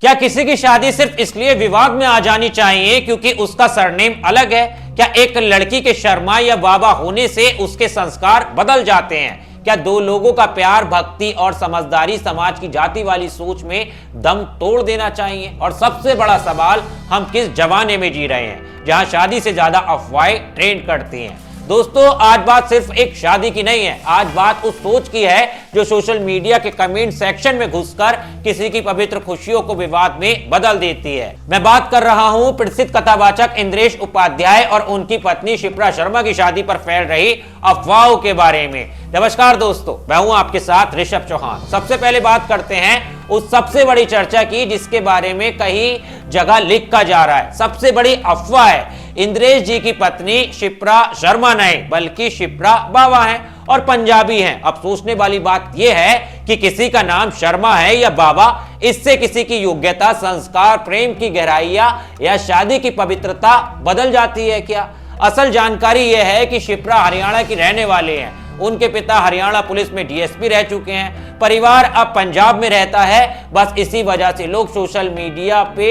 क्या किसी की शादी सिर्फ इसलिए विवाद में आ जानी चाहिए क्योंकि उसका सरनेम अलग है? क्या एक लड़की के शर्मा या बाबा होने से उसके संस्कार बदल जाते हैं? क्या दो लोगों का प्यार, भक्ति और समझदारी समाज की जाति वाली सोच में दम तोड़ देना चाहिए? और सबसे बड़ा सवाल, हम किस जमाने में जी रहे हैं जहां शादी से ज्यादा अफवाहें ट्रेंड करती हैं? दोस्तों, आज बात सिर्फ एक शादी की नहीं है, आज बात उस सोच की है जो सोशल मीडिया के कमेंट सेक्शन में घुसकर किसी की पवित्र खुशियों को विवाद में बदल देती है। मैं बात कर रहा हूं प्रसिद्ध कथावाचक इंद्रेश उपाध्याय और उनकी पत्नी शिप्रा शर्मा की शादी पर फैल रही अफवाहों के बारे में। नमस्कार दोस्तों, मैं हूं आपके साथ ऋषभ चौहान। सबसे पहले बात करते हैं उस सबसे बड़ी चर्चा की जिसके बारे में कई जगह लिखा जा रहा है। सबसे बड़ी अफवाह है इंद्रेश जी की पत्नी शिप्रा शर्मा नहीं बल्कि शिप्रा बावा हैं और पंजाबी हैं। अब सोचने वाली बात यह है कि किसी का नाम शर्मा है या बाबा, इससे किसी की योग्यता, संस्कार, प्रेम की गहराइयां या शादी की पवित्रता बदल जाती है क्या? असल जानकारी यह है कि शिप्रा हरियाणा की रहने वाले हैं। उनके पिता हरियाणा पुलिस में डीएसपी रह चुके हैं। परिवार अब पंजाब में रहता है। बस इसी वजह से लोग सोशल मीडिया पे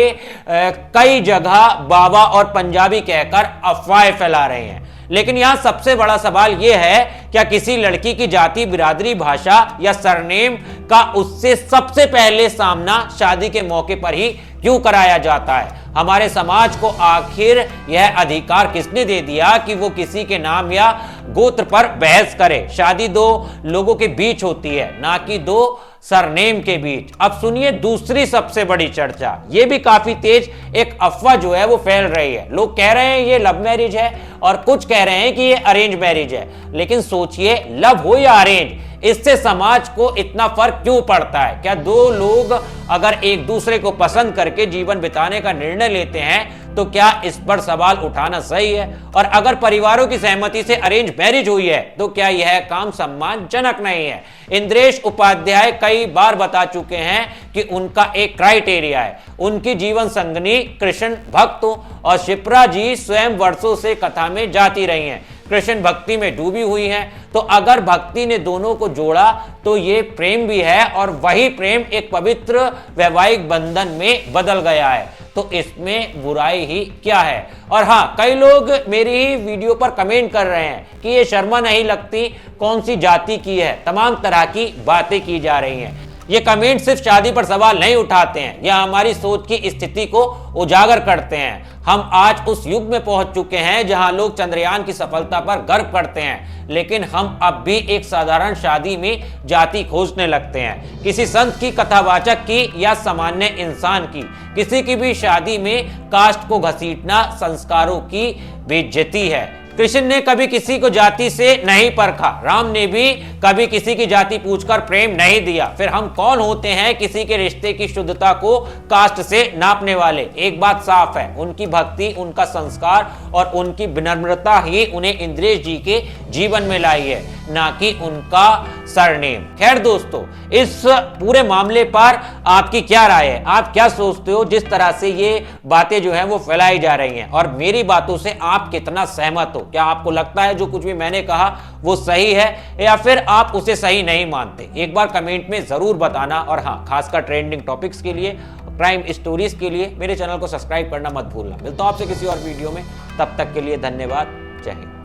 कई जगह बाबा और पंजाबी कहकर अफवाहें फैला रहे हैं। लेकिन यहां सबसे बड़ा सवाल यह है, क्या किसी लड़की की जाति, बिरादरी, भाषा या सरनेम का उससे सबसे पहले सामना शादी के मौके पर ही क्यों कराया जाता है? हमारे समाज को आखिर यह अधिकार किसने दे दिया कि वो किसी के नाम या गोत्र पर बहस करे? शादी दो लोगों के बीच होती है, ना कि दो सरनेम के बीच। अब सुनिए दूसरी सबसे बड़ी चर्चा, ये भी काफी तेज एक अफवाह जो है वो फैल रही है। लोग कह रहे हैं ये लव मैरिज है और कुछ कह रहे हैं कि ये अरेंज मैरिज है। लेकिन सोचिए, लव हो या अरेंज, इससे समाज को इतना फर्क क्यों पड़ता है? क्या दो लोग अगर एक दूसरे को पसंद करके जीवन बिताने का निर्णय लेते हैं तो क्या इस पर सवाल उठाना सही है? और अगर परिवारों की सहमति से अरेंज मैरिज हुई है तो क्या यह काम सम्मानजनक नहीं है? इंद्रेश उपाध्याय कई बार बता चुके हैं कि उनका एक क्राइटेरिया है, उनकी जीवन संगनी कृष्ण भक्त हो, और शिप्रा जी स्वयं वर्षों से कथा में जाती रही हैं, कृष्ण भक्ति में डूबी हुई हैं। तो अगर भक्ति ने दोनों को जोड़ा तो ये प्रेम भी है और वही प्रेम एक पवित्र वैवाहिक बंधन में बदल गया है। तो इसमें बुराई ही क्या है? और हाँ, कई लोग मेरी ही वीडियो पर कमेंट कर रहे हैं कि ये शर्मा नहीं लगती, कौन सी जाति की है, तमाम तरह की बातें की जा रही हैं। ये कमेंट सिर्फ शादी पर सवाल नहीं उठाते हैं, यह हमारी सोच की स्थिति को उजागर करते हैं। हम आज उस युग में पहुंच चुके हैं जहां लोग चंद्रयान की सफलता पर गर्व करते हैं, लेकिन हम अब भी एक साधारण शादी में जाति खोजने लगते हैं, किसी संत की, कथावाचक की या सामान्य इंसान की। किसी की भी शादी में कास्ट को घसीटना संस्कारों की बेइज्जती है। कृष्ण ने कभी किसी को जाति से नहीं परखा, राम ने भी कभी किसी की जाति पूछकर प्रेम नहीं दिया। फिर हम कौन होते हैं किसी के रिश्ते की शुद्धता को कास्ट से नापने वाले? एक बात साफ है, उनकी भक्ति, उनका संस्कार और उनकी विनम्रता ही उन्हें इंद्रेश जी के जीवन में लाई है, ना कि उनका सरनेम। खैर दोस्तों, इस पूरे मामले पर आपकी क्या राय है? आप क्या सोचते हो जिस तरह से ये बातें जो हैं वो फैलाई जा रही हैं, और मेरी बातों से आप कितना सहमत हो? क्या आपको लगता है जो कुछ भी मैंने कहा वो सही है या फिर आप उसे सही नहीं मानते? एक बार कमेंट में जरूर बताना। और हाँ, खासकर ट्रेंडिंग टॉपिक्स के लिए, क्राइम स्टोरीज के लिए मेरे चैनल को सब्सक्राइब करना मत भूलना। मिलता हूं आपसे किसी और वीडियो में, तब तक के लिए धन्यवाद। जय हिंद।